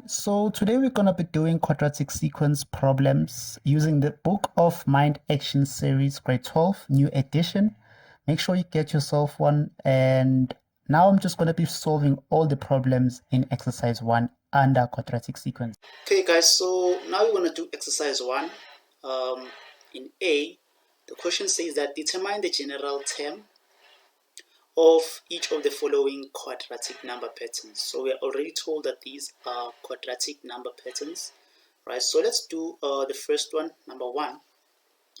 So today we're going to be doing quadratic sequence problems using the Book of Mind Action Series Grade 12 new edition. Make sure you get yourself one, and now I'm just going to be solving all the problems in exercise 1 under quadratic sequence. Okay guys, so now we're going to do exercise 1. In A, the question says that determine the general term of each of the following quadratic number patterns. So we are already told that these are quadratic number patterns, right? So let's do the first one, number 1,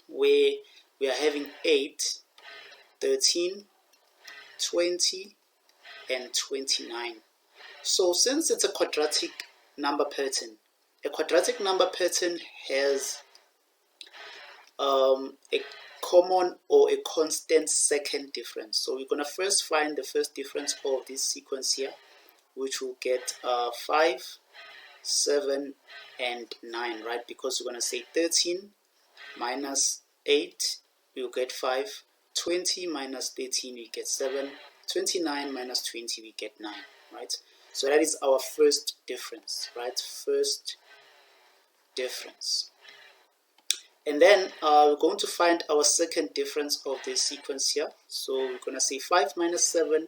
where we are having 8, 13, 20, and 29. So since it's a quadratic number pattern, a quadratic number pattern has a common or a constant second difference. So we're going to first find the first difference of this sequence here, which will get 5, 7, and 9, right? Because we're going to say 13 minus 8, we'll get 5. 20 minus 13, we get 7. 29 minus 20, we get 9, right? So that is our first difference, right? First difference. And then we're going to find our second difference of this sequence here. So we're going to say 5 minus 7,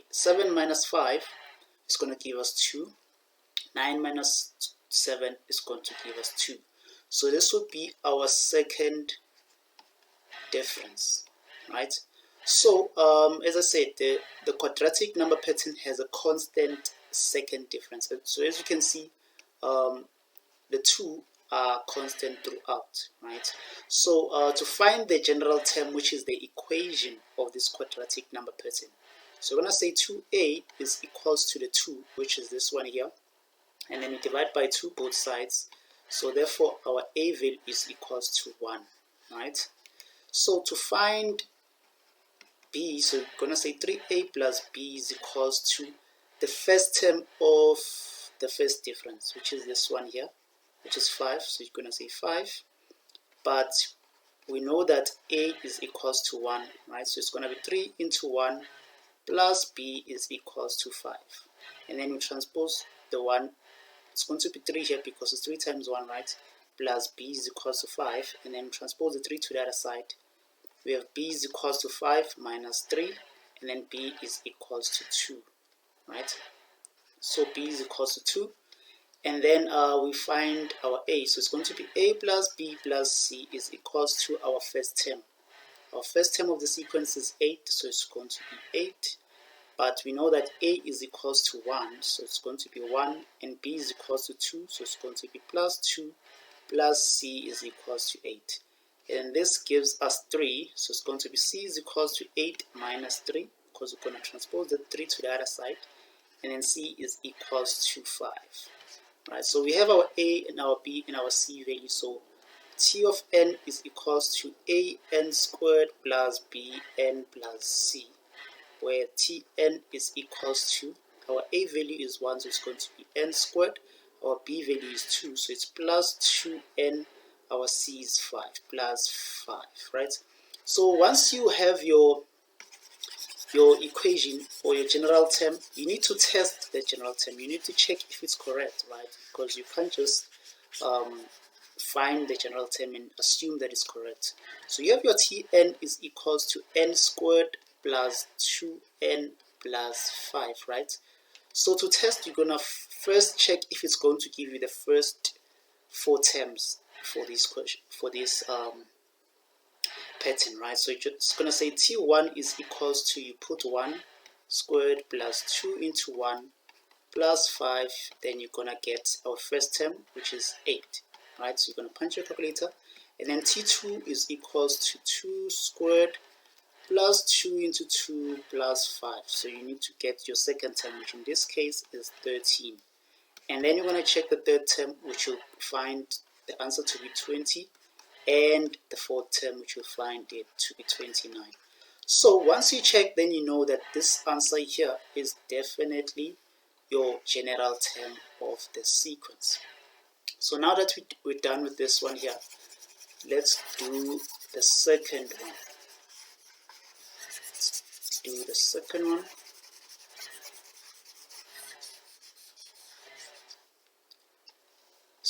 7 minus 5 is going to give us 2. 9 minus 7 is going to give us 2. So this would be our second difference, right? So as I said, the quadratic number pattern has a constant second difference. So as you can see, the 2 are constant throughout, right? So to find the general term, which is the equation of this quadratic number pattern, so we're going to say 2a is equals to the 2, which is this one here, and then we divide by 2 both sides. So therefore our a value is equals to 1, right? So to find b, so we're going to say 3a plus b is equals to the first term of the first difference, which is this one here, which is 5. So you're going to say 5, but we know that a is equals to 1, right? So it's going to be 3 into 1 plus b is equals to 5, and then we transpose the 1. It's going to be 3 here because it's 3 times 1, right? Plus b is equals to 5, and then transpose the 3 to the other side. We have b is equals to 5 minus 3, and then b is equals to 2, right? So b is equals to 2. And then we find our a. So it's going to be a plus b plus c is equals to our first term. Our first term of the sequence is 8, so it's going to be 8. But we know that a is equals to 1, so it's going to be 1. And b is equals to 2, so it's going to be plus 2 plus c is equals to 8. And this gives us 3, so it's going to be c is equals to 8 minus 3, because we're going to transpose the 3 to the other side. And then c is equals to 5. Right, so we have our a and our b and our c value. So t of n is equals to a n squared plus b n plus c, where tn is equals to, our a value is 1, so it's going to be n squared. Our b value is 2, so it's plus 2n. Our c is 5, plus 5, right? So once you have your equation or your general term, you need to test the general term. You need to check if it's correct, right? Because you can't just find the general term and assume that it's correct. So you have your Tn is equals to n squared plus 2n plus 5, right? So to test, you're gonna first check if it's going to give you the first 4 terms for this question, for this pattern, right? So you're just going to say T1 is equals to, you put 1 squared plus 2 into 1 plus 5, then you're going to get our first term, which is 8, right? So you're going to punch your calculator, and then T2 is equals to 2 squared plus 2 into 2 plus 5. So you need to get your second term, which in this case is 13. And then you're going to check the third term, which you'll find the answer to be 20. And the fourth term, which you'll find it to be 29. So once you check, then you know that this answer here is definitely your general term of the sequence. So now that we're done with this one here, let's do the second one. Let's do the second one.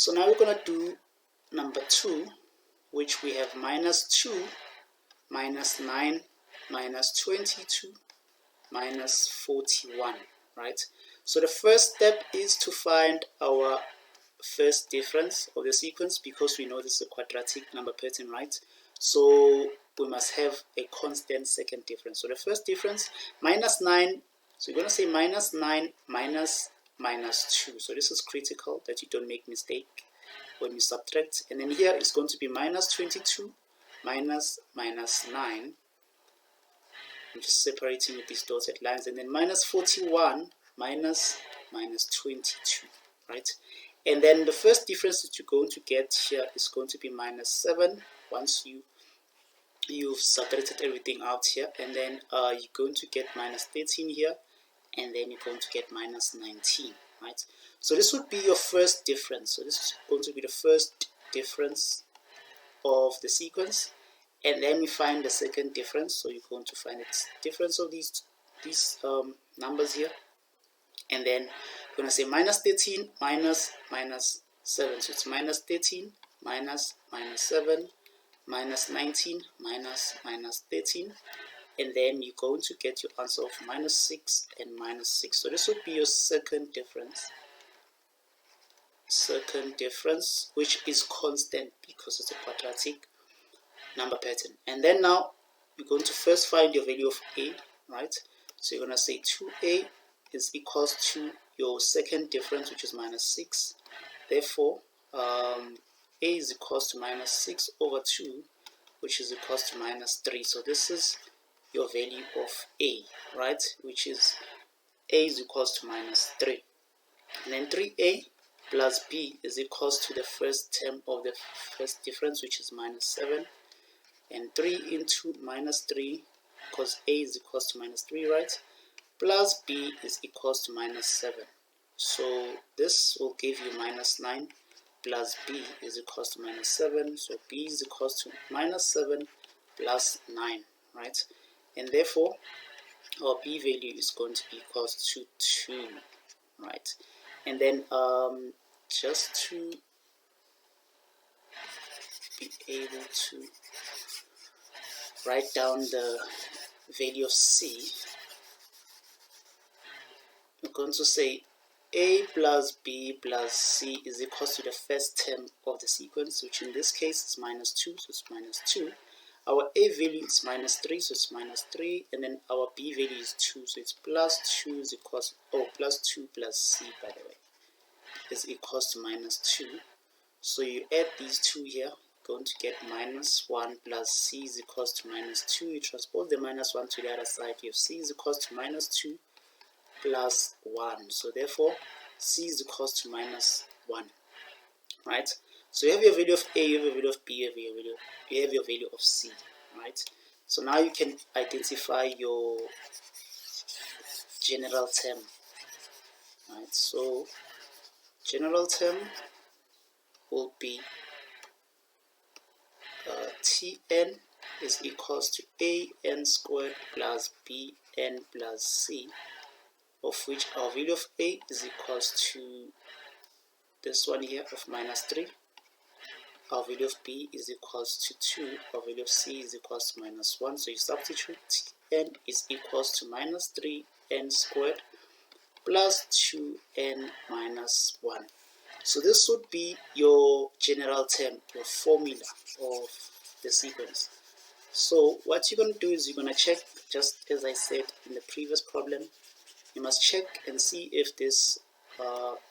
So now we're going to do number 2, which we have minus 2, minus 9, minus 22, minus 41, right? So the first step is to find our first difference of the sequence, because we know this is a quadratic number pattern, right? So we must have a constant second difference. So the first difference, minus 9, so you're going to say minus 9 minus minus 2. So this is critical that you don't make mistake when you subtract. And then here it's going to be minus 22 minus minus 9. I'm just separating with these dotted lines, and then minus 41 minus minus 22, right? And then the first difference that you're going to get here is going to be minus 7 once you've separated everything out here, and then you're going to get minus 13 here, and then you're going to get minus 19, right? So this would be your first difference. So this is going to be the first difference of the sequence. And then we find the second difference. So you're going to find the difference of these numbers here. And then we're going to say minus 13 minus minus 7. So it's minus 13 minus minus 7 minus 19 minus minus 13. And then you're going to get your answer of minus 6 and minus 6. So this would be your second difference. Second difference, which is constant because it's a quadratic number pattern. And then now you're going to first find your value of a, right? So you're going to say 2a is equals to your second difference, which is minus 6. Therefore a is equals to minus 6 over 2, which is equals to minus 3. So this is your value of a, right, which is a is equals to minus 3. And then 3a plus b is equals to the first term of the first difference, which is minus 7. And 3 into minus 3, because a is equals to minus 3, right? Plus b is equals to minus 7. So this will give you minus 9 plus b is equals to minus 7. So b is equals to minus 7 plus 9, right? And therefore our b value is going to be equals to 2, right? And then just to be able to write down the value of c, we're going to say a plus b plus c is equal to the first term of the sequence, which in this case is minus 2, so it's minus 2. Our a value is minus 3, so it's minus 3, and then our b value is 2, so it's plus 2 is equals, plus 2 plus c, by the way, is equals to minus 2. So you add these two here, going to get minus 1 plus c is equals to minus 2. You transpose the minus 1 to the other side, you have c is equals to minus 2 plus 1. So therefore c is equals to minus 1, right? So you have your value of a, you have your value of b, you have your value of c, right? So now you can identify your general term, right? So general term will be Tn is equals to an squared plus bn plus c, of which our value of a is equals to this one here of minus 3. Our value of b is equals to 2. Our value of c is equals to minus 1. So you substitute Tn is equals to minus 3n squared plus 2n minus 1. So this would be your general term, your formula of the sequence. So what you're going to do is you're going to check, just as I said in the previous problem, you must check and see if this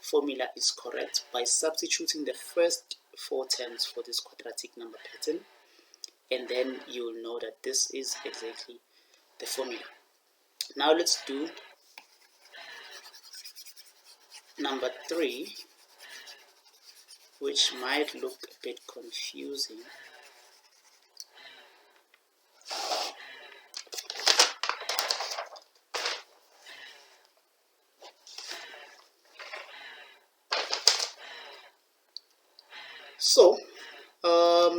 formula is correct by substituting the first 4 terms for this quadratic number pattern, and then you will know that this is exactly the formula. Now let's do number 3, which might look a bit confusing. So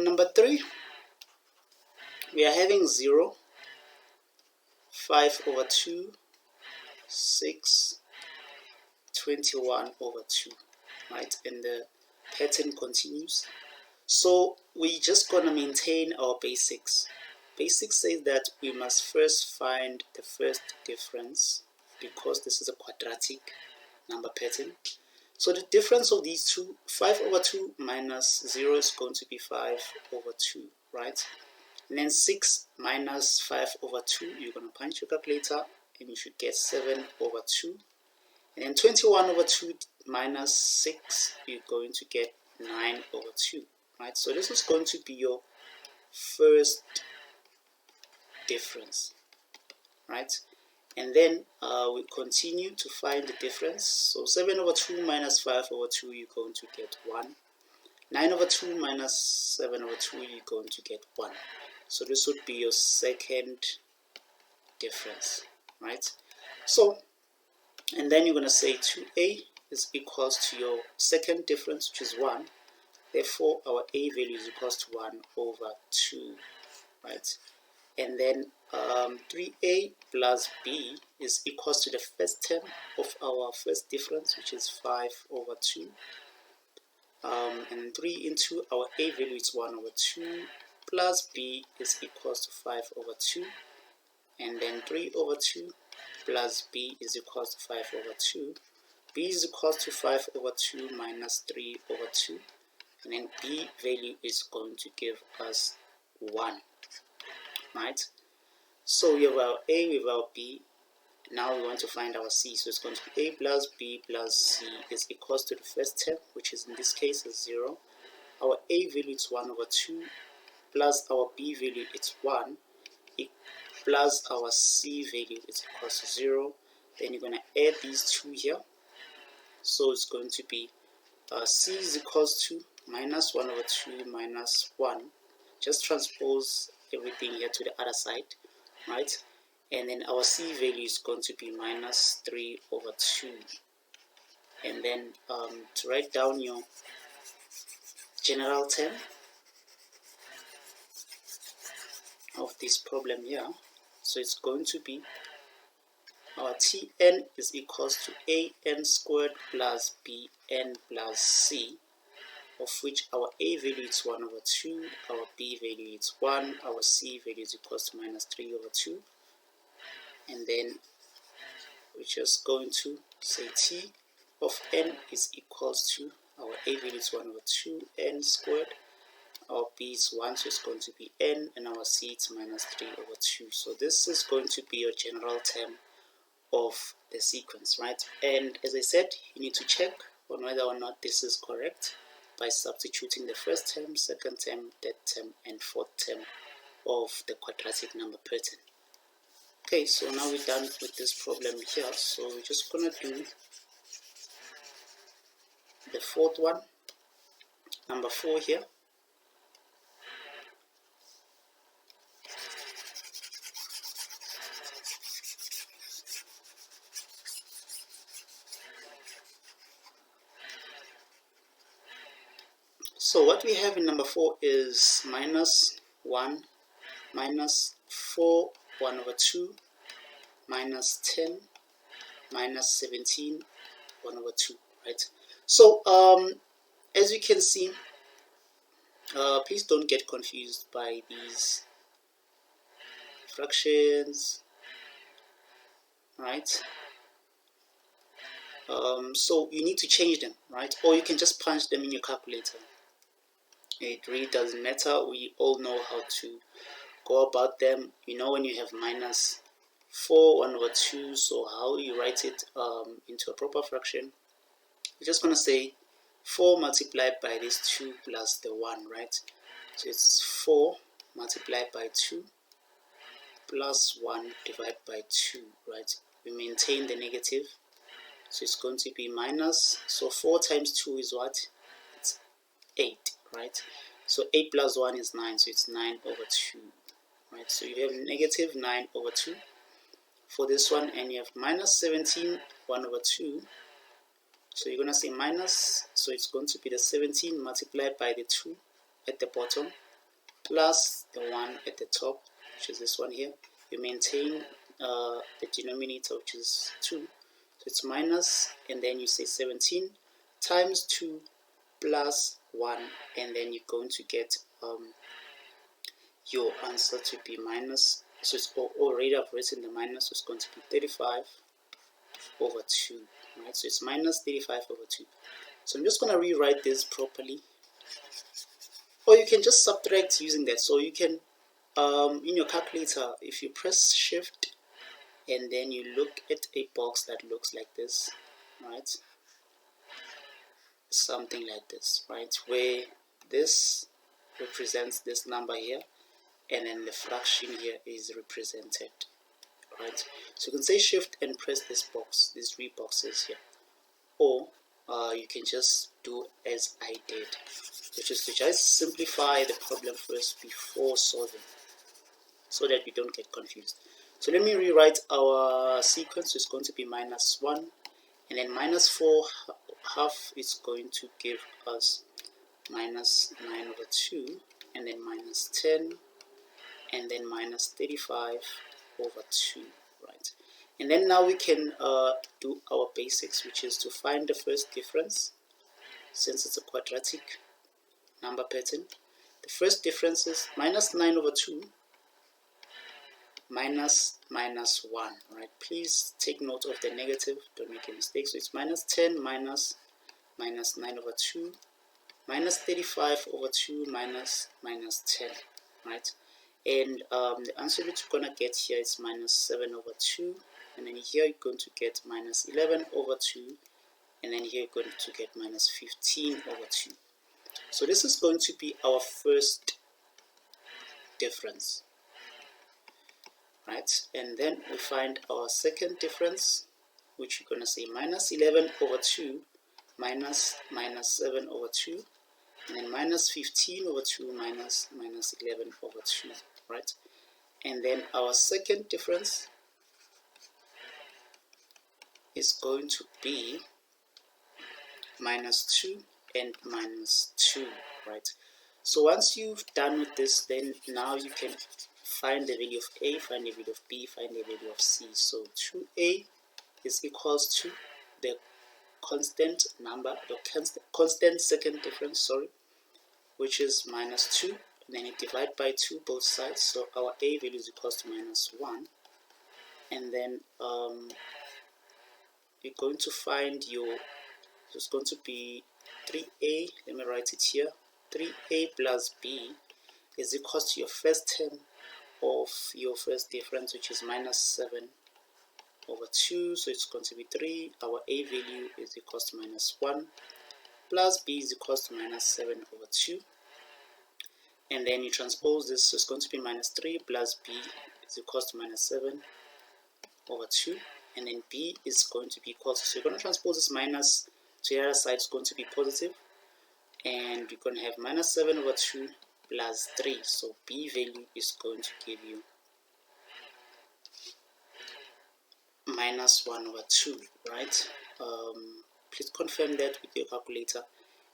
number 3, we are having 0, 5 over 2, 6, 21 over 2, right? And the pattern continues. So we're just going to maintain our basics. Basics says that we must first find the first difference because this is a quadratic number pattern. So the difference of these two, 5 over 2 minus 0 is going to be 5 over 2, right? And then 6 minus 5 over 2, you're going to punch your calculator and you should get 7 over 2. And then 21 over 2 minus 6, you're going to get 9 over 2, right? So this is going to be your first difference, right? And then we continue to find the difference. So 7 over 2 minus 5 over 2, you're going to get 1. 9 over 2 minus 7 over 2, you're going to get 1. So this would be your second difference, right? So, and then you're going to say 2a is equals to your second difference, which is 1. Therefore, our a value is equals to 1 over 2, right? And then 3a plus b is equals to the first term of our first difference, which is 5 over 2. And 3 into our a value is 1 over 2 plus b is equals to 5 over 2. And then 3 over 2 plus b is equals to 5 over 2. B is equals to 5 over 2 minus 3 over 2. And then b value is going to give us 1, right? So we have our a, we have our b. Now we want to find our c. So it's going to be a plus b plus c is equals to the first term, which is in this case is 0. Our a value is 1 over 2 plus our b value is 1 plus our c value is equals to 0. Then you're going to add these two here. So it's going to be c is equals to minus 1 over 2 minus 1. Just transpose everything here to the other side, right? And then our c value is going to be minus 3 over 2. And then to write down your general term of this problem here, so it's going to be our Tn is equals to an squared plus bn plus c, of which our a value is 1 over 2, our b value is 1, our c value is equals to minus 3 over 2. And then we're just going to say t of n is equals to our a value is 1 over 2 n squared, our b is 1, so it's going to be n, and our c is minus 3 over 2. So this is going to be your general term of the sequence, right? And as I said, you need to check on whether or not this is correct by substituting the first term, second term, third term, and fourth term of the quadratic number pattern. Okay, so now we're done with this problem here. So we're just gonna do the fourth one, number 4 here. So what we have in number 4 is minus 1, minus 4, 1 over 2, minus 10, minus 17, 1 over 2, right? So as you can see, please don't get confused by these fractions, right? So you need to change them, right? Or you can just punch them in your calculator. It really doesn't matter. We all know how to go about them. You know when you have minus 4, 1 over 2, so how you write it into a proper fraction. You're just going to say 4 multiplied by this 2 plus the 1, right? So it's 4 multiplied by 2 plus 1 divided by 2, right? We maintain the negative, so it's going to be minus, so 4 times 2 is what? It's 8, right? So 8 plus 1 is 9, so it's 9 over 2, right? So you have negative 9 over 2 for this one, and you have minus 17, 1 over 2. So you're going to say minus, so it's going to be the 17 multiplied by the 2 at the bottom plus the 1 at the top, which is this one here. You maintain the denominator, which is 2. So it's minus, and then you say 17 times 2 plus 1, and then you're going to get your answer to be minus, so it's already I've written the minus, so it's going to be 35 over 2, right? So it's minus 35 over 2. So I'm just going to rewrite this properly, or you can just subtract using that. So you can, in your calculator, if you press shift and then you look at a box that looks like this, right? Something like this, right? Where this represents this number here, and then the fraction here is represented, right? So you can say shift and press this box, these three boxes here, or you can just do as I did, which is to just simplify the problem first before solving, so that we don't get confused. So let me rewrite our sequence. It's going to be minus 1, and then minus 4 half is going to give us minus 9 over 2, and then minus 10, and then minus 35 over 2, right? And then now we can do our basics, which is to find the first difference. Since it's a quadratic number pattern, the first difference is minus 9 over 2 minus 1, right? Please take note of the negative, don't make a mistake. So it's minus 10 minus 9 over 2 minus 35 over 2 minus 10, right? And the answer that you're gonna get here is minus 7 over 2, and then here you're going to get minus 11 over 2, and then here you're going to get minus 15 over 2. So this is going to be our first difference, right? And then we find our second difference, which you're gonna say minus 11 over 2 minus 7 over 2, and then minus 15 over 2 minus 11 over 2, right? And then our second difference is going to be minus 2 and minus 2, right? So once you've done with this, then now you can find the value of A, find the value of B, find the value of C. So 2A is equals to the constant number, the constant second difference, sorry, which is minus 2, and then you divide by 2 both sides, so our A value is equals to minus 1, and then you're going to find your, so it's going to be 3A, let me write it here, 3A plus B is equals to your first term of your first difference, which is minus 7 over 2, so it's going to be 3, our A value is equals to minus 1, plus B is equals to minus 7 over 2, and then you transpose this, so it's going to be minus 3 plus B is equals to minus 7 over 2, and then B is going to be equal to, so you're going to transpose this minus to the other side, it's going to be positive, and you're going to have minus 7 over 2 plus 3, so B value is going to give you minus 1 over 2, right? Please confirm that with your calculator.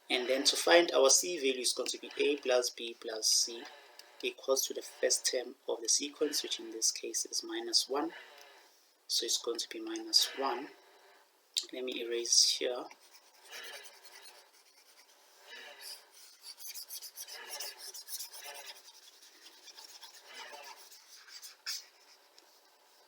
And then to find our C value is going to be A plus B plus C equals to the first term of the sequence, which in this case is minus 1. So it's going to be minus 1. Let me erase here.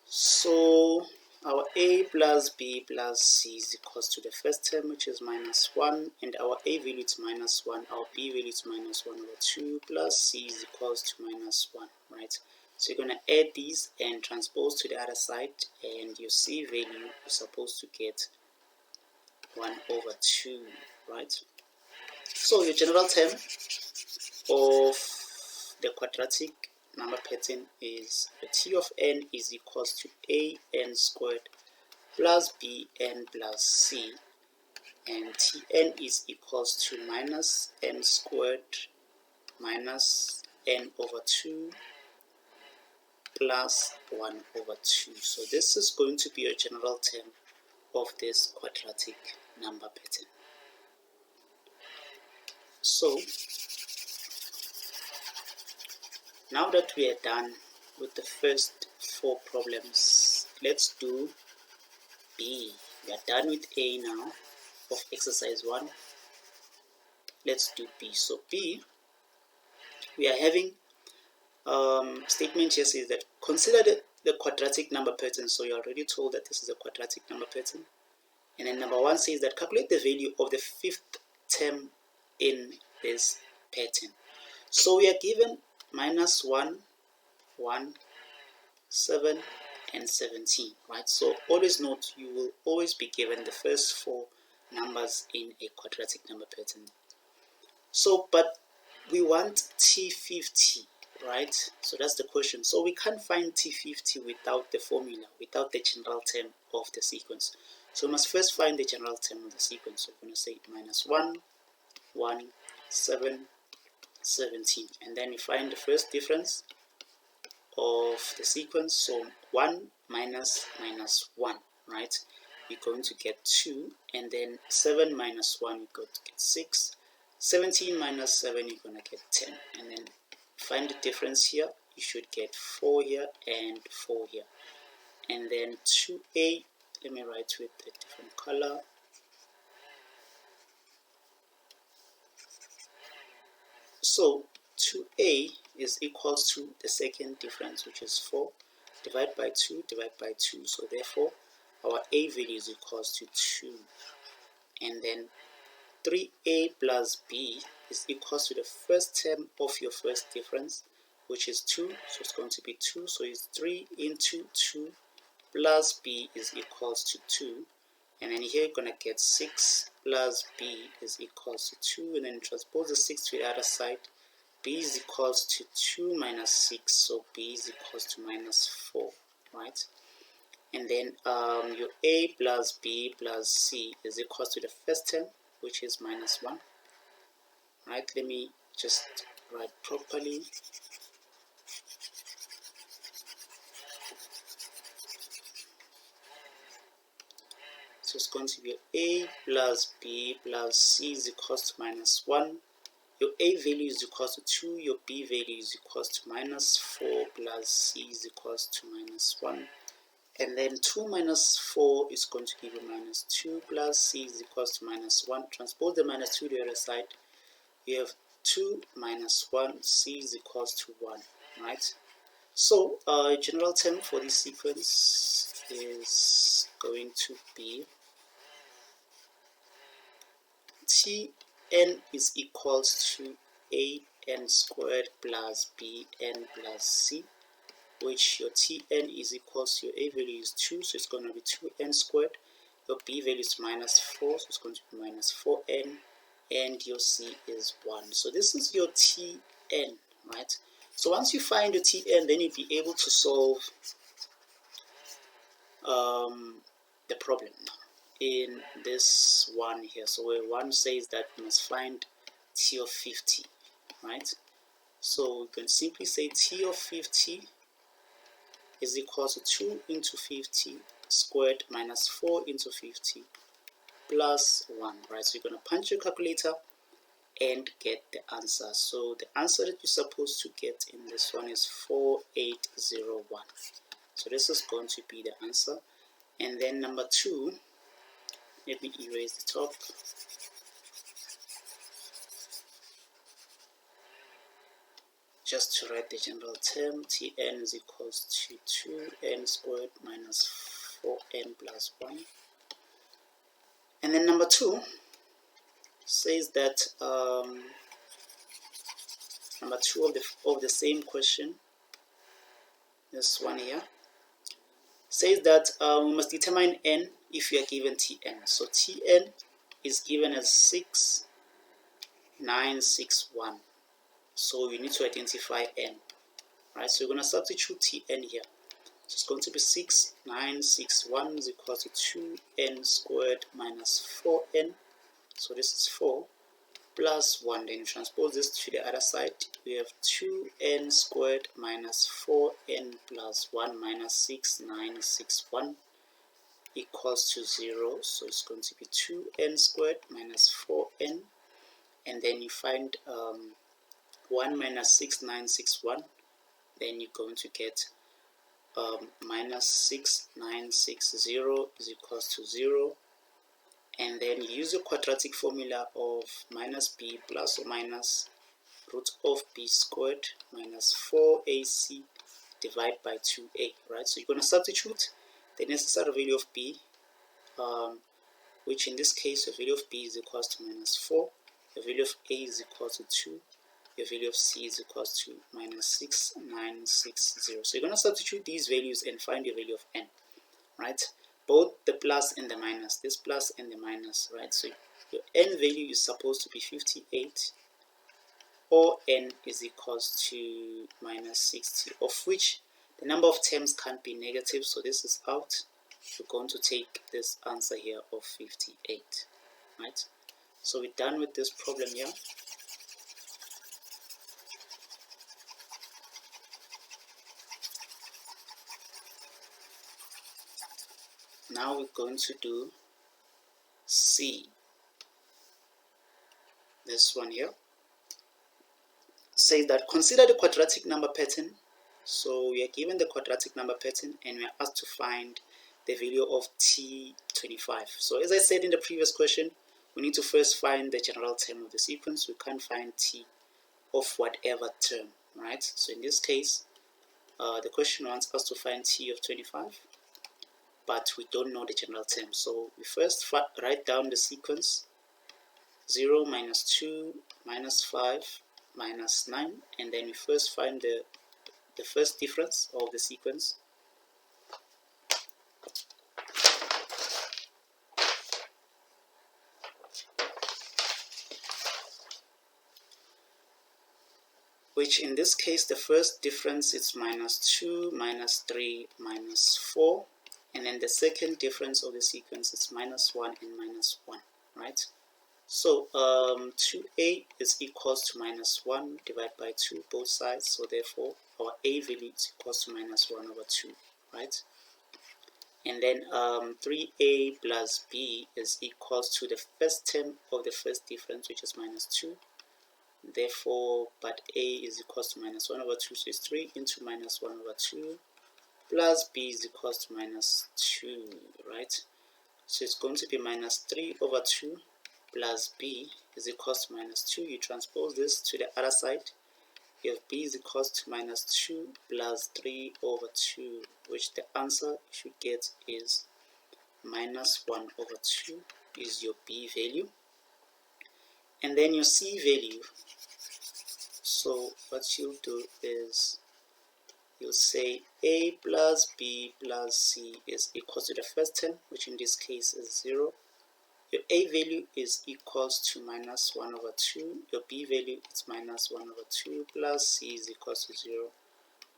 So our A plus B plus C is equals to the first term, which is minus 1, and our A value is minus 1, our B value is minus 1 over 2, plus C is equals to minus 1, right? So you're going to add these and transpose to the other side, and your C value is supposed to get 1 over 2, right? So your general term of the quadratic number pattern is the T of n is equals to a n squared plus b n plus c, and Tn is equals to minus n squared minus n over 2 plus 1 over 2. So this is going to be a general term of this quadratic number pattern. So now that we are done with the first 4 problems, let's do B. We are done with A now of exercise 1. let's do B. So B, we are having statement here says that consider the quadratic number pattern. So you're already told that this is a quadratic number pattern. And then number 1 says that calculate the value of the fifth term in this pattern. So we are given minus 1, 1, 7, and 17, right? So always note you will always be given the first 4 numbers in a quadratic number pattern. So, but we want T50, right? So that's the question. So we can't find T50 without the formula, without the general term of the sequence. So we must first find the general term of the sequence. So we're going to say minus 1, 1, 7, 17. And then we find the first difference of the sequence. So 1 minus 1, right? We're going to get 2. And then 7 minus 1, we're going to get 6. 17 minus 7, you're going to get 10. And then find the difference here. You should get 4 here and 4 here. And then 2a, let me write with a different color. So 2a is equals to the second difference, which is 4. Divide by 2, divide by 2. So therefore, our a value is equals to 2. And then 3a plus b is equals to the first term of your first difference, which is 2. So it's going to be 2. So it's 3 into 2 plus b is equals to 2. And then here you're going to get 6 plus b is equals to 2. And then transpose the 6 to the other side. B is equals to 2 minus 6. So b is equals to minus 4, right? And then your a plus b plus c is equals to the first term, which is minus 1. Right, let me just write properly. So it's going to be a plus b plus c is equals to minus 1. Your a value is equals to 2. Your b value is equals to minus 4 plus c is equals to minus 1. And then 2 minus 4 is going to give you minus 2 plus c is equals to minus 1. Transpose the minus 2 to the other side. You have 2 minus 1, c is equals to 1, right? So general term for this sequence is going to be Tn is equals to an squared plus bn plus c, which your Tn is equals to your a value is 2, so it's going to be 2n squared. Your b value is minus 4, so it's going to be minus 4n, and your c is 1. So this is your Tn, right? So once you find your Tn, then you'll be able to solve the problem now in this one here. So where one says that you must find T of 50, right? So we can simply say T of 50 is equal to 2 into 50 squared minus 4 into 50 plus 1, right? So you're going to punch your calculator and get the answer. So the answer that you're supposed to get in this one is 4801. So this is going to be the answer. And then number 2, let me erase the top. Just to write the general term, Tn is equals to 2n squared minus 4n plus 1. And then number 2 says that number 2 of the same question, this one here, says that we must determine n if we are given Tn. So Tn is given as 6961. So you need to identify n, right? So you're going to substitute Tn here. So it's going to be 6961 is equal to 2n squared minus 4n. So this is 4 plus 1. Then you transpose this to the other side. We have 2n squared minus 4n plus 1 minus 6961 equals to 0. So it's going to be 2n squared minus 4n. And then you find 1 minus 6961. Then you're going to get minus 6960 is equals to 0. and then you use your quadratic formula of minus b plus or minus root of b squared minus 4ac divided by 2a, right? So you're going to substitute the necessary value of b, which in this case the value of b is equals to minus 4, the value of a is equal to 2, the value of c is equals to minus 6960. So you're going to substitute these values and find the value of n, right? Both the plus and the minus, this plus and the minus, right? So your n value is supposed to be 58, or n is equals to minus 60, of which the number of terms can't be negative, so this is out. We're going to take this answer here of 58, right? So we're done with this problem here. Now we're going to do C. This one here says that consider the quadratic number pattern. So we are given the quadratic number pattern and we are asked to find the value of t25. So as I said in the previous question, we need to first find the general term of the sequence. We can't find t of whatever term, right? So in this case, the question wants us to find t of 25, but we don't know the general term. So we first write down the sequence 0, minus 2, minus 5, minus 9, and then we first find the first difference of the sequence. Which in this case, the first difference is minus 2, minus 3, minus 4. And then the second difference of the sequence is minus 1 and minus 1, right? So 2a is equals to minus 1 divided by 2, both sides. So therefore, our a value is equals to minus 1 over 2, right? And then 3a plus b is equals to the first term of the first difference, which is minus 2. Therefore, but a is equals to minus 1 over 2, so it's 3 into minus 1 over 2 plus b is equals to minus 2, right? So it's going to be minus 3 over 2 plus b is equals to minus 2. You transpose this to the other side. You have b is equals to minus 2 plus 3 over 2, which the answer you should get is minus 1 over 2 is your b value. And then your c value, so what you'll do is you'll say a plus b plus c is equal to the first term, which in this case is 0. Your a value is equals to minus 1 over 2. Your b value is minus 1 over 2 plus c is equals to 0.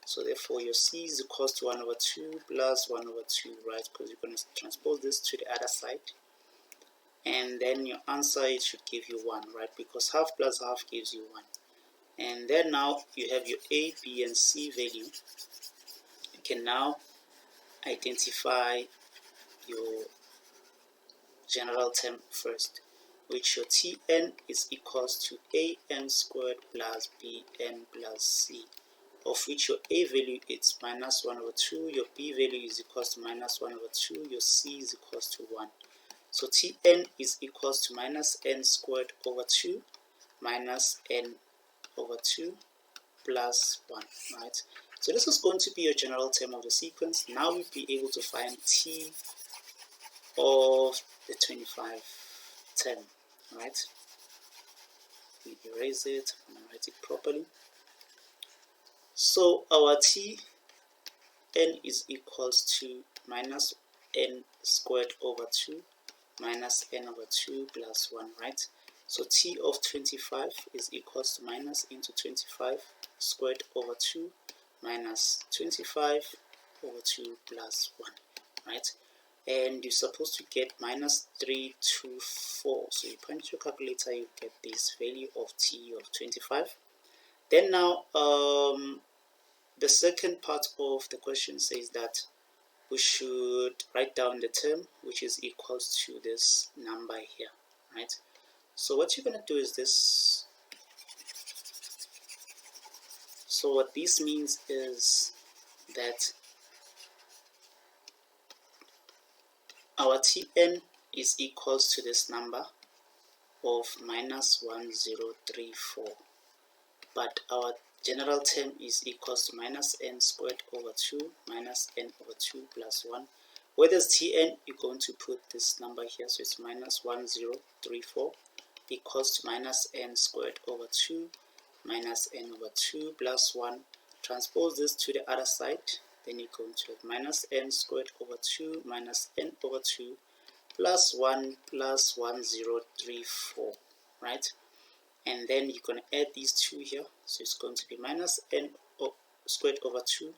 So therefore your c is equals to 1 over 2 plus 1 over 2, right? Because you're going to transpose this to the other side. And then your answer, it should give you 1, right? Because half plus half gives you 1. And then now you have your a, b, and c value. You can now identify your general term first, which your Tn is equals to an squared plus bn plus c, of which your a value is minus 1 over 2, your b value is equals to minus 1 over 2, your c is equals to 1. So Tn is equals to minus n squared over 2 minus n over 2 plus 1, right? So this is going to be your general term of the sequence. Now we'll be able to find t of the 25 term, right? We erase it and write it properly. So our t n is equals to minus n squared over 2 minus n over 2 plus 1, right? So t of 25 is equals to minus into 25 squared over 2 minus 25 over 2 plus 1, right? And you're supposed to get minus 324. So you punch your calculator, you get this value of t of 25. Then now, the second part of the question says that we should write down the term which is equals to this number here, right? So what you're going to do is this. So what this means is that our Tn is equals to this number of minus 1034, but our general term is equals to minus n squared over 2 minus n over 2 plus 1. Where there's Tn, you're going to put this number here, so it's minus 1034 equals to minus n squared over 2 minus n over 2 plus 1. Transpose this to the other side, then you're going to have minus n squared over 2 minus n over 2 plus 1 plus 1034, right? And then you're going to add these two here, so it's going to be minus n squared over 2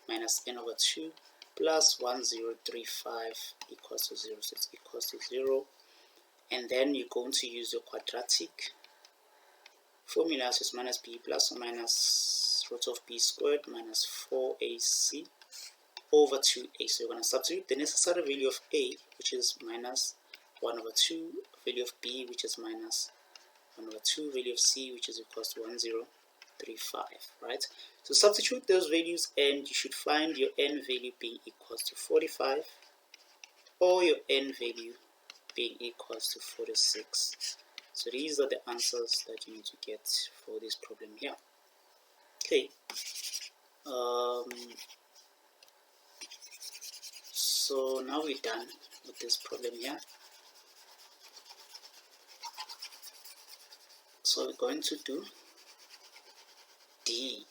minus n over 2 plus 1035 equals to 0, so it's equals to 0. And then you're going to use your quadratic formula, so it's minus b plus or minus root of b squared minus 4ac over 2a. So you're going to substitute the necessary value of a, which is minus 1 over 2, value of b, which is minus 1 over 2, value of c, which is equals to 1035, right? So substitute those values and you should find your n value being equals to 45 or your n value being equals to 46. So these are the answers that you need to get for this problem here. Okay. So now we're done with this problem here. So we're going to do D.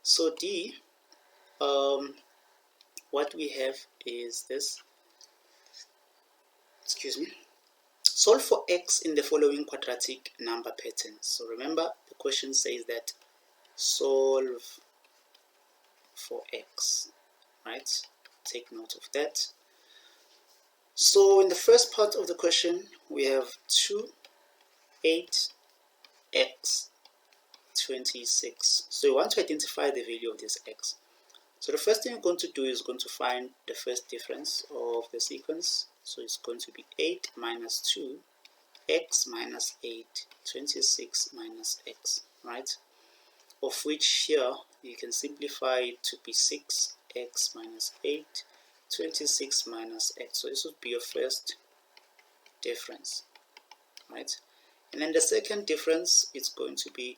So D, what we have is this. Excuse me. Solve for x in the following quadratic number pattern. So remember, the question says that solve for x, right? Take note of that. So in the first part of the question, we have 2, 8, x, 26. So we want to identify the value of this x. So the first thing we're going to do is going to find the first difference of the sequence. So it's going to be 8 minus 2, x minus 8, 26 minus x, right? Of which here you can simplify it to be 6, x minus 8, 26 minus x. So this would be your first difference, right? And then the second difference is going to be,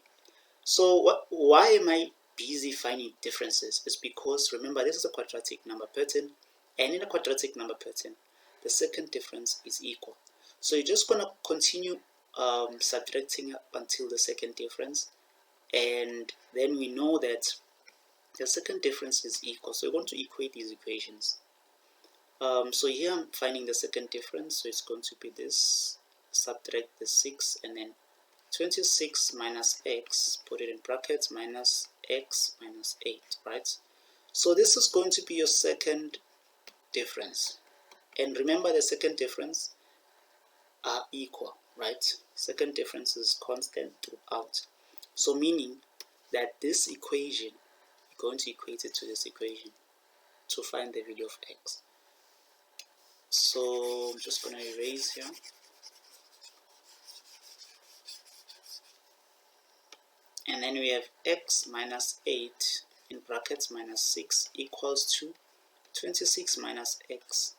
so why am I busy finding differences? It's because remember, this is a quadratic number pattern, and in a quadratic number pattern the second difference is equal. So you're just going to continue subtracting up until the second difference, and then we know that the second difference is equal. So we're going to equate these equations. So here I'm finding the second difference, so it's going to be this, subtract the 6, and then 26 minus x, put it in brackets, minus x minus 8, right? So this is going to be your second difference. And remember, the second difference are equal, right? Second difference is constant throughout. So meaning that this equation, you're going to equate it to this equation to find the value of x. So I'm just going to erase here. And then we have x minus 8 in brackets minus 6 equals to 26 minus x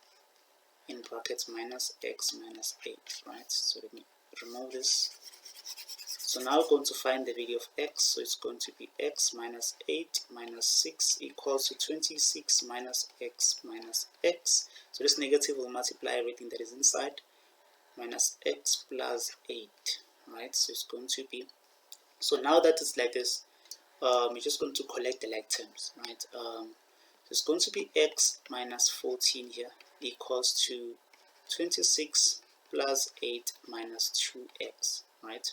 in brackets minus x minus 8, right? So let me remove this. So now we're going to find the value of x. So it's going to be x minus 8 minus 6 equals to 26 minus x minus x. So this negative will multiply everything that is inside, minus x plus 8, right? So it's going to be, so now that it's like this, we're just going to collect the like terms, right? So it's going to be x minus 14 here equals to 26 plus 8 minus 2x, right?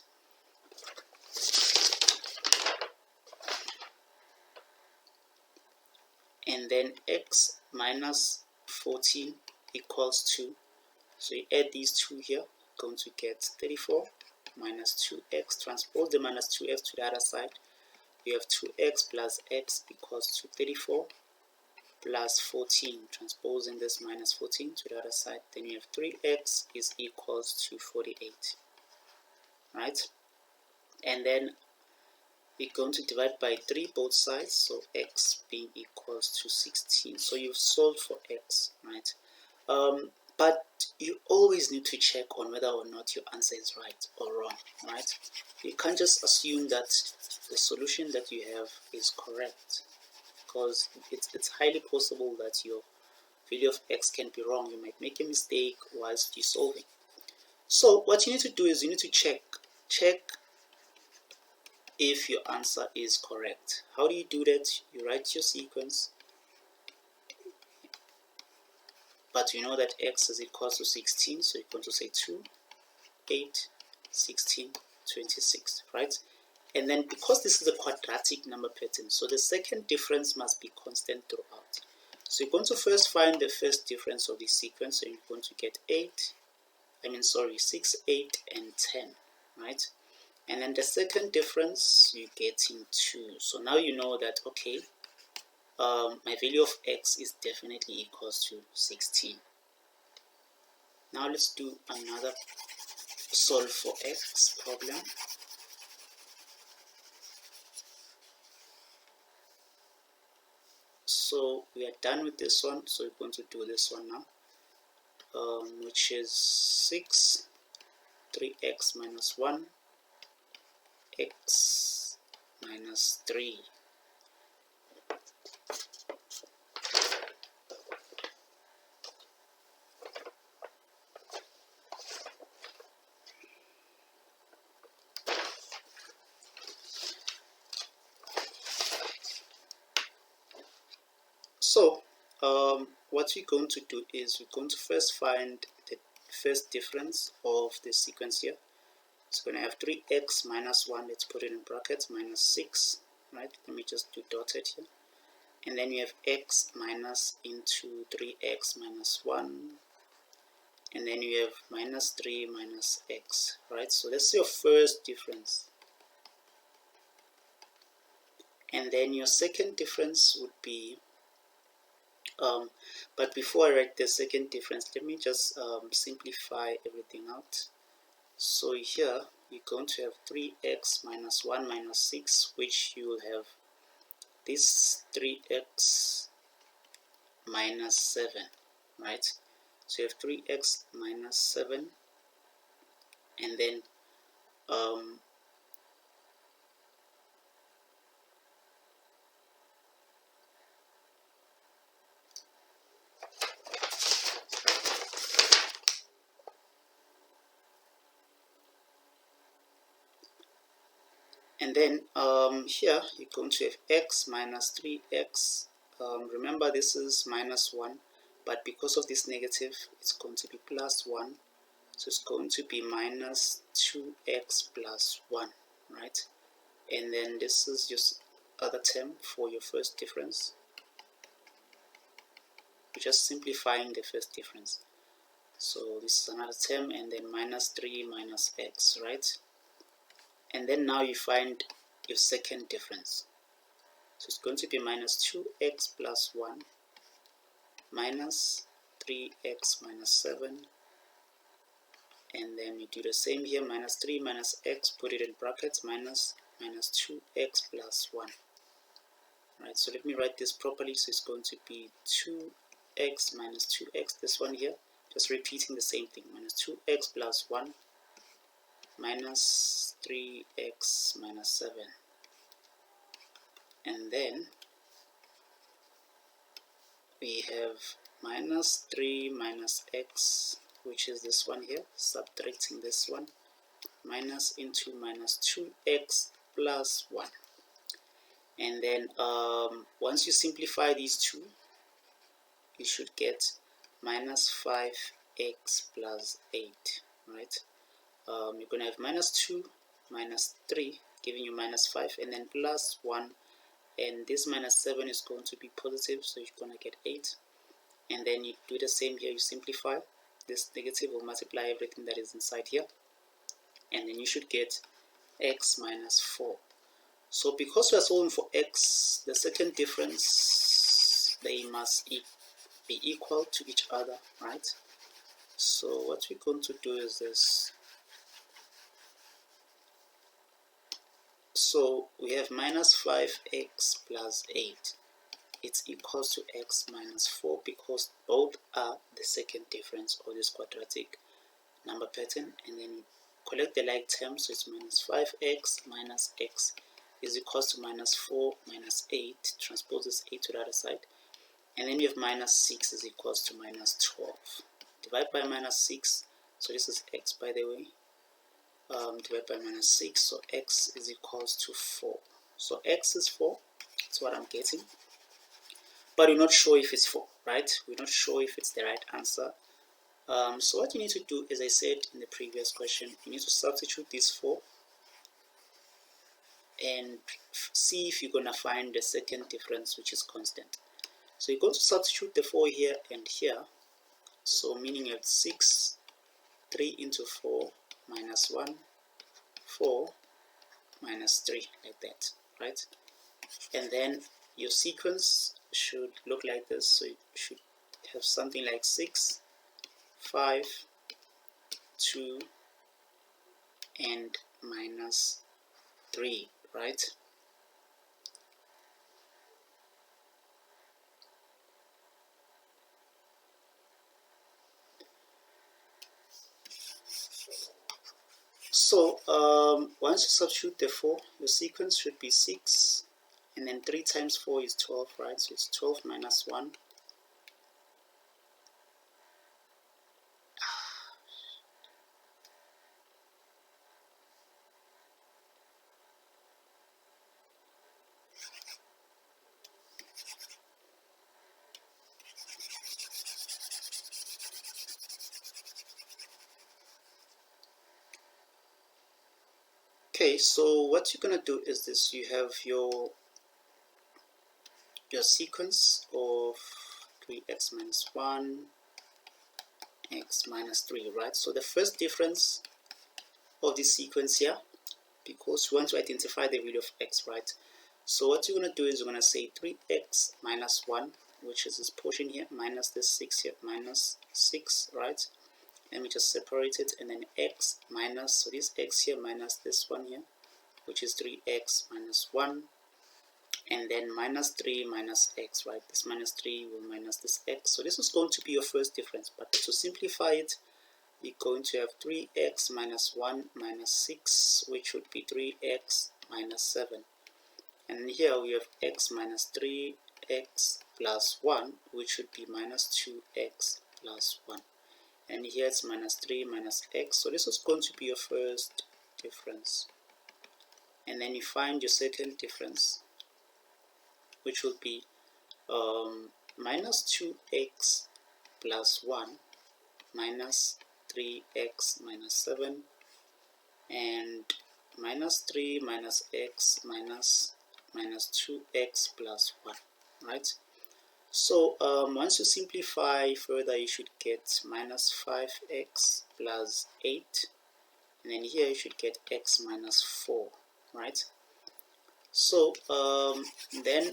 And then x minus 14 equals to, so you add these two here, going to get 34 minus 2x, transpose the minus 2x to the other side. We have 2x plus x equals to 34 plus 14, transposing this minus 14 to the other side. Then you have 3x is equals to 48, right? And then we're going to divide by 3 both sides, so x being equals to 16. So you've solved for x, right? But you always need to check on whether or not your answer is right or wrong, right? You can't just assume that the solution that you have is correct, because it's highly possible that your value of x can be wrong. You might make a mistake whilst you're solving. So what you need to do is you need to check if your answer is correct. How do you do that? You write your sequence, but you know that x is equal to 16, so you're going to say 2, 8, 16, 26, right? And then because this is a quadratic number pattern, so the second difference must be constant throughout. So you're going to first find the first difference of the sequence, so you're going to get 6, 8, and 10, right? And then the second difference, you're getting 2. So now you know that, okay, my value of x is definitely equals to 16. Now let's do another solve for x problem. So we are done with this one, so we're going to do this one now, which is 6, 3x minus 1, x minus 3. So what we're going to do is we're going to first find the first difference of the sequence here. It's going to have 3x minus 1, let's put it in brackets, minus 6, right? Let me just do dotted here. And then you have x minus into 3x minus 1, and then you have minus 3 minus x, right? So that's your first difference. And then your second difference would be, but before I write the second difference, let me just simplify everything out. So here you're going to have 3x minus 1 minus 6, which you will have this 3x minus 7, right? So you have 3x minus 7, and then here you're going to have x minus 3x. Remember, this is minus 1, but because of this negative, it's going to be plus 1. So it's going to be minus 2x plus 1, right? And then this is just other term for your first difference. We're just simplifying the first difference. So this is another term, and then minus 3 minus x, right? And then now you find your second difference. So it's going to be minus 2x plus 1 minus 3x minus 7, and then you do the same here, minus 3 minus x, put it in brackets, minus 2x plus 1. Right, so let me write this properly. So it's going to be 2x minus 2x, this one here, just repeating the same thing, minus 2x plus 1 minus 3x minus 7. And then we have minus 3 minus x, which is this one here, subtracting this one, minus into minus 2x plus 1. And then once you simplify these two, you should get minus 5x plus 8, right? You're going to have minus 2 minus 3 giving you minus 5, and then plus 1, and this minus 7 is going to be positive, so you're going to get 8. And then you do the same here, you simplify. This negative will multiply everything that is inside here, and then you should get x minus 4. So because we are solving for x, the second difference, they must be equal to each other, right? So what we're going to do is this. So we have minus 5x plus 8. it's equals to x minus 4 because both are the second difference of this quadratic number pattern. And then collect the like terms, so it's minus 5x minus x is equals to minus 4 minus 8, transposes 8 to the other side, and then you have minus 6 is equals to minus 12. Divide by minus 6, so this is x by the way, divide by minus 6, so x is equals to 4. So x is 4, that's what I'm getting, but we're not sure if it's 4, right? We're not sure if it's the right answer. So what you need to do, as I said in the previous question, you need to substitute this 4 and see if you're going to find the second difference, which is constant. So you're going to substitute the 4 here and here, so meaning you have 6, 3 into 4 minus 1, 4 minus 3, like that, right? And then your sequence should look like this, so you should have something like 6, 5, 2, and minus 3, right? So once you substitute the 4, your sequence should be 6, and then 3 times 4 is 12, right? So it's 12 minus 1. Okay, so what you're gonna do is this: you have your sequence of 3x minus 1, x minus 3, right? So the first difference of this sequence here, because we want to identify the value of x, right? So what you're gonna do is you're gonna say 3x minus 1, which is this portion here, minus this 6 here, minus 6, right? Let me just separate it, and then x minus, so this x here minus this one here, which is 3x minus 1, and then minus 3 minus x, right? This minus 3 will minus this x. So this is going to be your first difference, but to simplify it, you're going to have 3x minus 1 minus 6, which would be 3x minus 7. And here we have x minus 3x plus 1, which would be minus 2x plus 1. And here it's minus 3 minus x. So this is going to be your first difference. And then you find your second difference, which will be minus 2x plus 1 minus 3x minus 7, and minus 3 minus x minus 2x plus 1, right? So once you simplify further, you should get minus 5x plus 8, and then here you should get x minus 4, right? So then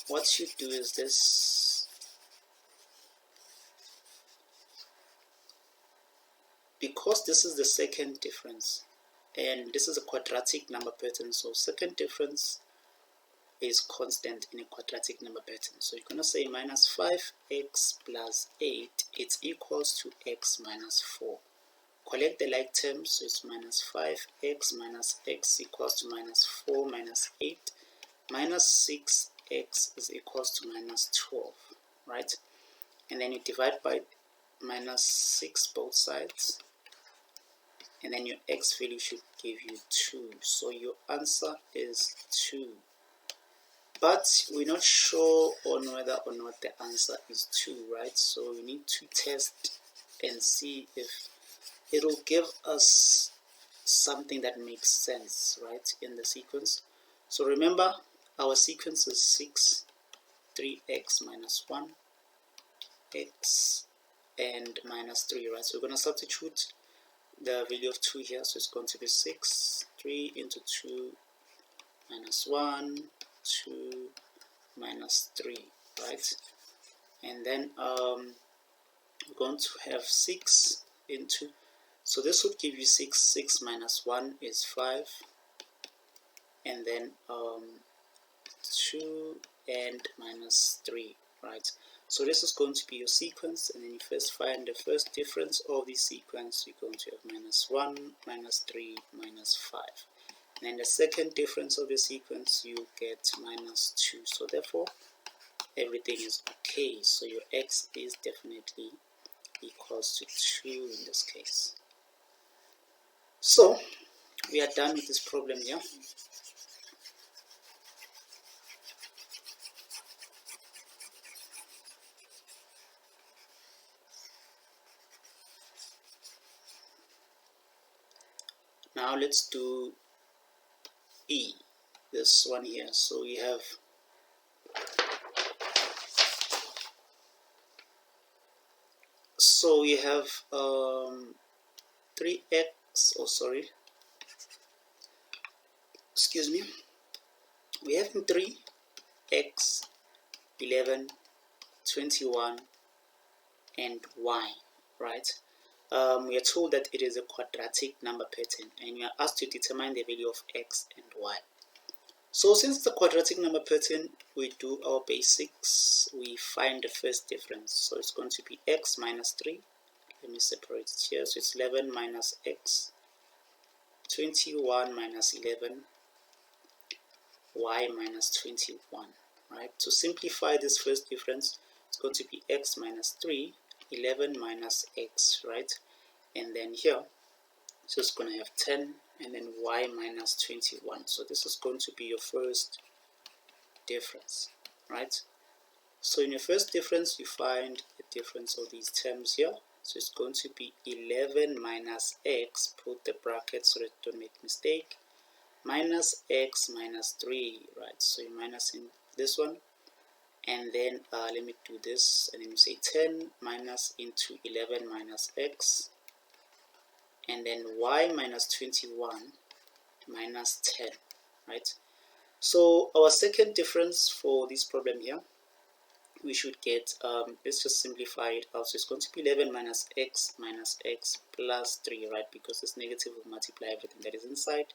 what you do is this: because this is the second difference and this is a quadratic number pattern, so second difference is constant in a quadratic number pattern. So you're going to say minus 5x plus 8, it's equals to x minus 4. Collect the like terms, so it's minus 5x minus x equals to minus 4 minus 8, minus 6x is equals to minus 12, right? And then you divide by minus 6 both sides, and then your x value should give you 2. So your answer is 2. But we're not sure on whether or not the answer is 2, right? So we need to test and see if it'll give us something that makes sense, right, in the sequence. So remember, our sequence is 6, 3x minus 1, x, and minus 3, right? So we're going to substitute the value of 2 here, so it's going to be 6, 3 into 2 minus 1, 2 minus 3, right? And then we're going to have 6 into, so this would give you 6, 6 minus 1 is 5, and then 2 and minus 3, right? So this is going to be your sequence, and then you first find the first difference of the sequence. You're going to have minus 1, minus 3, minus 5. And then the second difference of the sequence, you get minus 2. So therefore, everything is okay. So your x is definitely equals to 2 in this case. So we are done with this problem here. Now let's do E, this one here. So we have we have 3x, oh sorry, excuse me, we have 3x, 11, 21, and y, right? We are told that it is a quadratic number pattern, and we are asked to determine the value of x and y. So since it's a quadratic number pattern, we do our basics. We find the first difference. So it's going to be x minus 3. Let me separate it here. So it's 11 minus x, 21 minus 11, y minus 21, right? To simplify this first difference, it's going to be x minus 3, 11 minus x, right? And then here, so it's going to have 10, and then y minus 21. So this is going to be your first difference, right? So in your first difference, you find the difference of these terms here. So it's going to be 11 minus x, put the bracket so that you don't make mistake, minus x minus 3, right? So you minus in this one, and then let me do this, and then you say 10 minus into 11 minus x, and then y minus 21 minus 10, right? So our second difference for this problem here, we should get, let's just simplify it out. So it's going to be 11 minus x plus 3, right? Because this negative will multiply everything that is inside.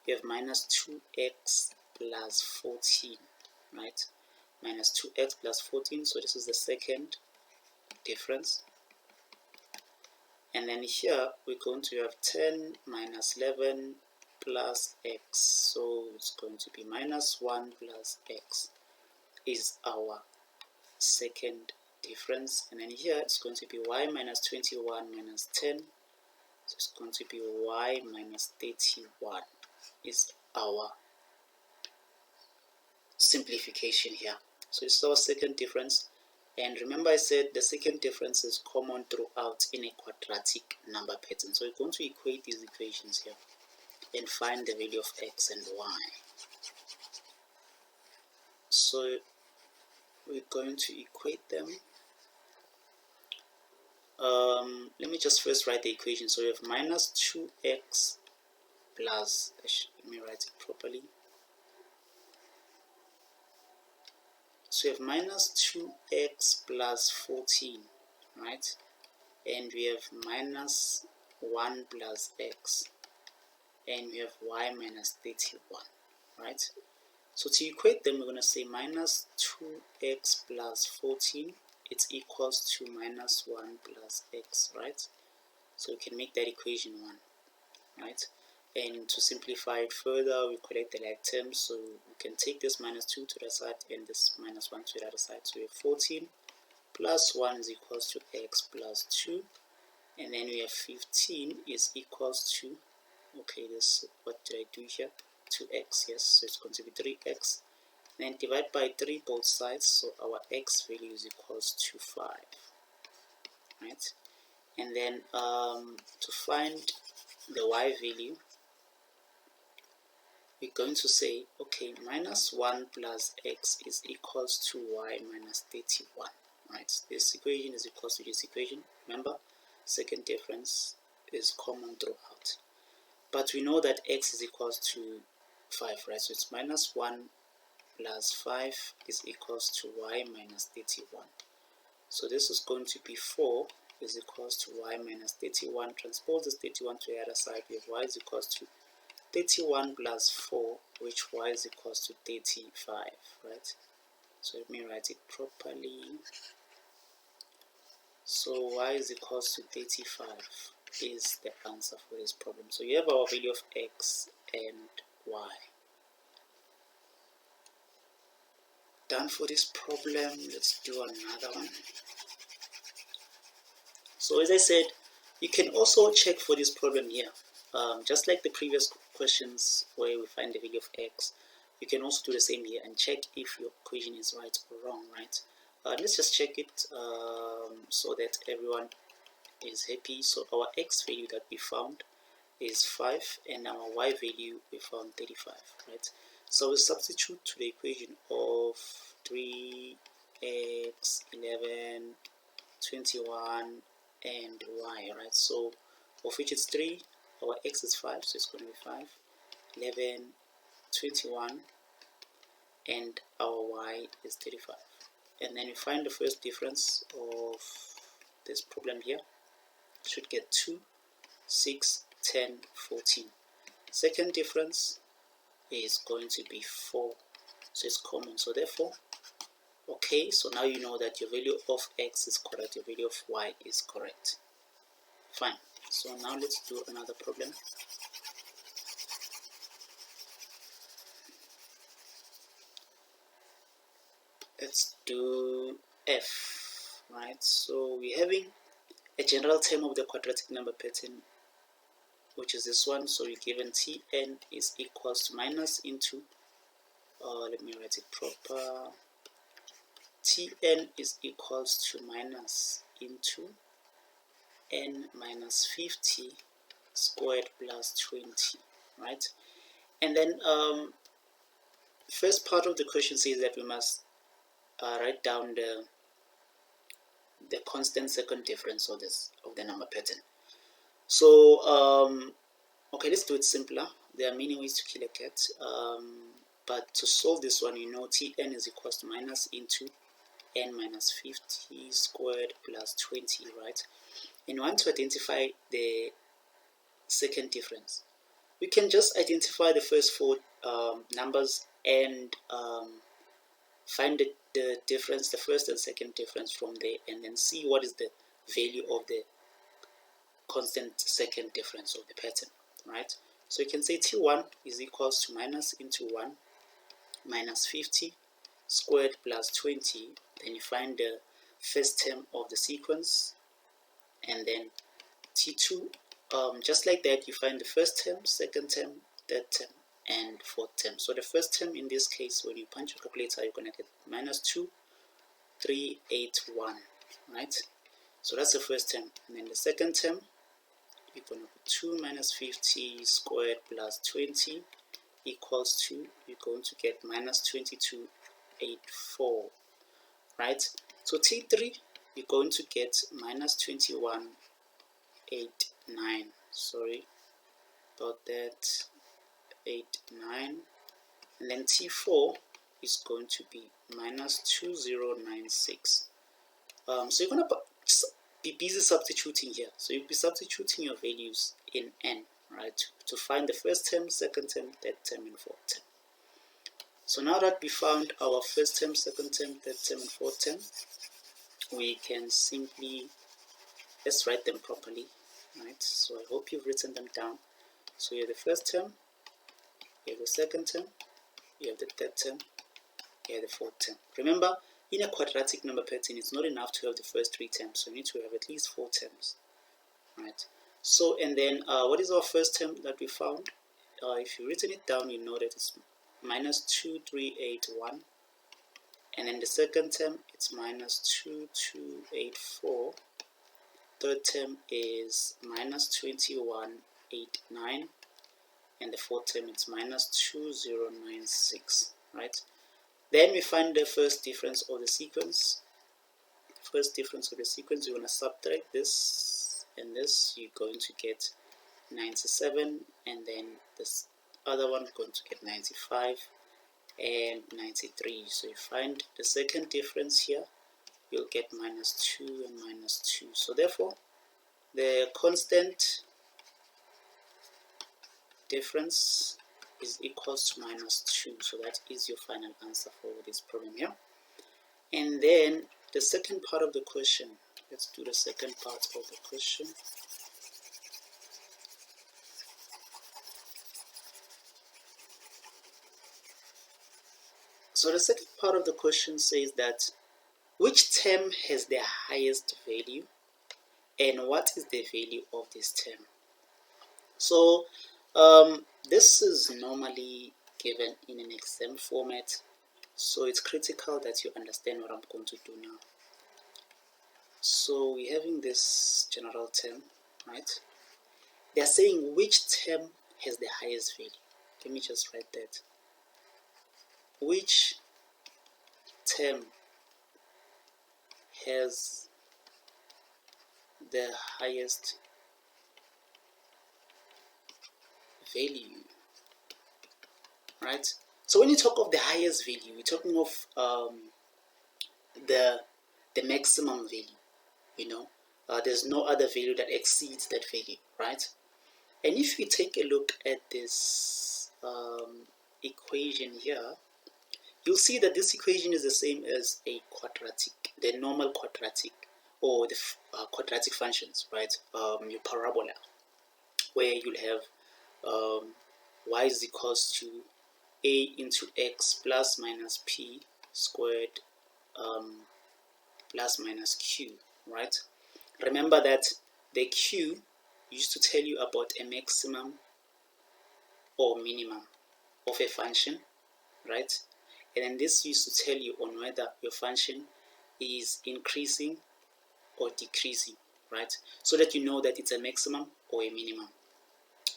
We have minus 2x plus 14, right? Minus 2x plus 14, so this is the second difference. And then here we're going to have 10 minus 11 plus x, so it's going to be minus 1 plus x is our second difference. And then here it's going to be y minus 21 minus 10, so it's going to be y minus 31 is our simplification here. So this is our second difference, and remember I said the second difference is common throughout in a quadratic number pattern. So we're going to equate these equations here and find the value of x and y. So we're going to equate them. Let me just first write the equation. So we have minus 2x plus, let me write it properly. So we have minus 2x plus 14, right? And we have minus 1 plus x, and we have y minus 31, right? So to equate them, we're going to say minus 2x plus 14, it's equals to minus 1 plus x, right? So we can make that equation 1, right? And to simplify it further, we collect the like terms, so we can take this minus 2 to the side and this minus 1 to the other side. So we have 14 plus 1 is equals to x plus 2, and then we have 15 is equals to, okay, this, what did I do here? 2x, yes, so it's going to be 3x. Then divide by 3 both sides, so our x value is equals to 5, right? And then to find the y value, we're going to say, okay, minus 1 plus x is equals to y minus 31, right? This equation is equals to this equation. Remember, second difference is common throughout. But we know that x is equals to 5, right? So it's minus 1 plus 5 is equals to y minus 31. So this is going to be 4 is equals to y minus 31. Transpose this 31 to the other side. We have y is equals to 31 plus 4, which y is equals to 35, right? So let me write it properly. So y is equals to 35 is the answer for this problem. So you have our value of x and y. Done for this problem. Let's do another one. So as I said, you can also check for this problem here. Just like the previous questions where we find the value of x, you can also do the same here and check if your equation is right or wrong, right? Let's just check it so that everyone is happy. So our x value that we found is 5 and our y value we found 35, right? So we substitute to the equation of 3x 11 21 and y, right? So of which it's 3, our x is 5, so it's going to be 5 11 21 and our y is 35. And then we find the first difference of this problem here. Should get 2 6 10 14. Second difference is going to be 4, so it's common. So therefore, okay, so now you know that your value of x is correct, your value of y is correct. Fine. So now let's do another problem. Let's do f, right? So we're having a general term of the quadratic number pattern, which is this one. So we're given Tn is equals to minus into, let me write it proper. Tn is equals to minus into n minus 50 squared plus 20, right? And then first part of the question says that we must write down the constant second difference of the number pattern. So okay, let's do it simpler. There are many ways to kill a cat, but to solve this one, you know Tn is equals to minus into n minus 50 squared plus 20, right? And you want to identify the second difference. We can just identify the first four numbers and find the difference, the first and second difference from there, and then see what is the value of the constant second difference of the pattern, right? So you can say T1 is equals to minus into 1 minus 50 squared plus 20. Then you find the first term of the sequence, and then T2, just like that, you find the first term, second term, third term, and fourth term. So the first term in this case, when you punch your calculator, you're going to get minus 2,381, right? So that's the first term. And then the second term, you're going to put 2 minus 50 squared plus 20 equals to, you're going to get minus 2284, right? So T3, you're going to get minus 2189, sorry about that, 89. And then T4 is going to be minus 2096. So you're going to be busy substituting here. So you'll be substituting your values in n, right, to find the first term, second term, third term, and fourth term. So now that we found our first term, second term, third term, and fourth term, we can simply, let's write them properly, right? So I hope you've written them down. So you have the first term, you have the second term, you have the third term, you have the fourth term. Remember, in a quadratic number pattern, it's not enough to have the first three terms, so you need to have at least 4 terms, right? So, and then what is our first term that we found? If you've written it down, you know that it's minus 2381, and then the second term, it's minus 2284. Third term is minus 2189, and the fourth term is minus 2096, right? Then we find the first difference of the sequence. First difference of the sequence, you're going to subtract this and this, you're going to get 97, and then this other one going to get 95 and 93. So you find the second difference here, you'll get minus 2 and minus 2. So therefore, the constant difference is equals to minus 2. So that is your final answer for this problem here. And then the second part of the question, let's do the second part of the question. So the second part of the question says that which term has the highest value and what is the value of this term? So this is normally given in an exam format, so it's critical that you understand what I'm going to do now. So we're having this general term, right? They're saying which term has the highest value. Let me just write that. Which term has the highest value, right? So when you talk of the highest value, we're talking of the maximum value, you know. There's no other value that exceeds that value, right? And if we take a look at this equation here, you'll see that this equation is the same as a quadratic, the normal quadratic, or the quadratic functions, right? Your parabola, where you'll have y is equals to a into x plus minus p squared plus minus q, right? Remember that the q used to tell you about a maximum or minimum of a function, right? And then this used to tell you on whether your function is increasing or decreasing, right? So that you know that it's a maximum or a minimum.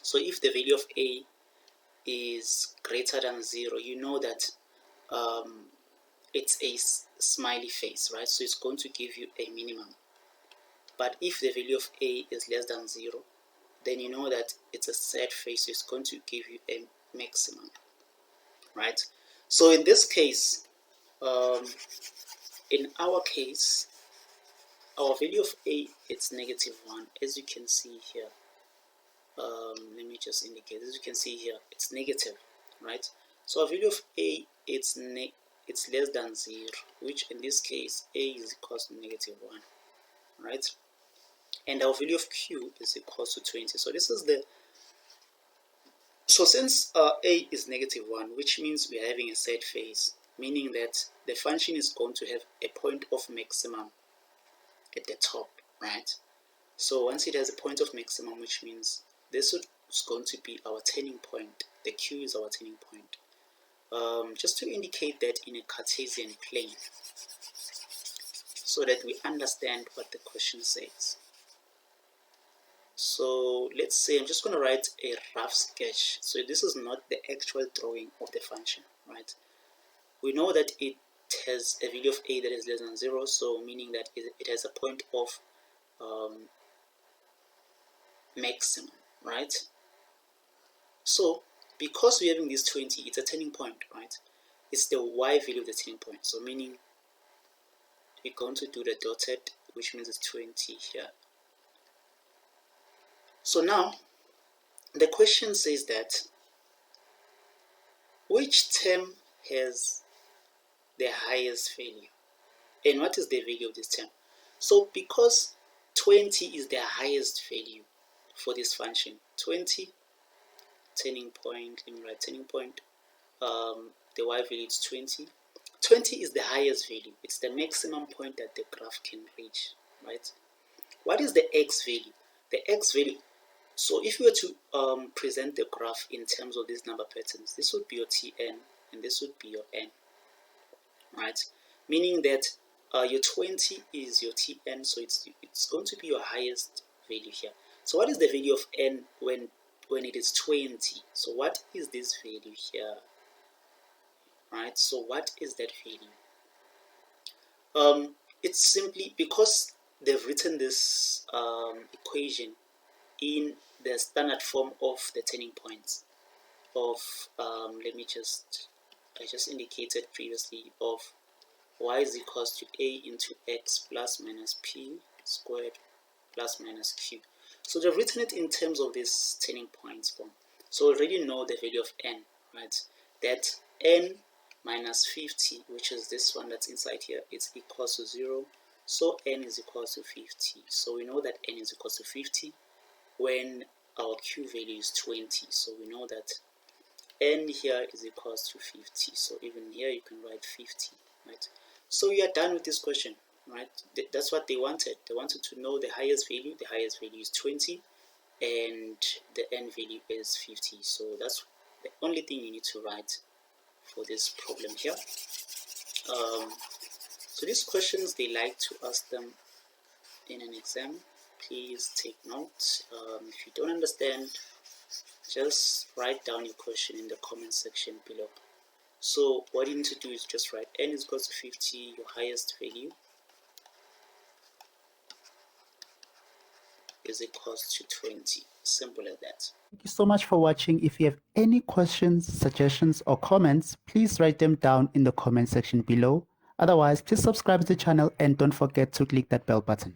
So if the value of a is greater than 0, you know that it's a smiley face, right? So it's going to give you a minimum. But if the value of a is less than 0, then you know that it's a sad face, so it's going to give you a maximum, right? So in this case, in our case, our value of a, it's -1, as you can see here. Let me just indicate, as you can see here, it's negative, right? So our value of a, it's less than 0, which in this case a is equals to -1, right? And our value of q is equals to 20. So this is the, so since a is -1, which means we are having a sad phase, meaning that the function is going to have a point of maximum at the top, right? So once it has a point of maximum, which means this is going to be our turning point. The q is our turning point. Just to indicate that in a Cartesian plane, so that we understand what the question says. So let's say I'm just going to write a rough sketch. So this is not the actual drawing of the function, right? We know that it has a value of a that is less than 0, so meaning that it has a point of maximum, right? So because we're having this 20, it's a turning point, right? It's the y value of the turning point, so meaning we're going to do the dotted, which means it's 20 here. So now the question says that which term has the highest value and what is the value of this term? So because 20 is the highest value for this function, 20 turning point, let me write turning point, the y value is 20. 20 is the highest value, it's the maximum point that the graph can reach, right? What is the x value? The x value, so if you were to present the graph in terms of these number patterns, this would be your Tn and this would be your n, right? Meaning that your 20 is your Tn, so it's going to be your highest value here. So what is the value of n when it is 20? So what is this value here, right? So what is that value? It's simply because they've written this equation in the standard form of the turning points of let me just, I just indicated previously, of y is equals to a into x plus minus p squared plus minus q. So they've written it in terms of this turning points form. So we already know the value of n, right? That n minus 50, which is this one that's inside here, it's equals to 0. So n is equals to 50. So we know that n is equals to 50 when our q value is 20. So we know that n here is equals to 50. So even here you can write 50, right? So you are done with this question, right? That's what they wanted. They wanted to know the highest value. The highest value is 20 and the n value is 50. So that's the only thing you need to write for this problem here. So these questions, they like to ask them in an exam. Please take note. If you don't understand, just write down your question in the comment section below. So what you need to do is just write n is equal to 50, your highest value is equals to 20. Simple as that. Thank you so much for watching. If you have any questions, suggestions, or comments, please write them down in the comment section below. Otherwise, please subscribe to the channel and don't forget to click that bell button.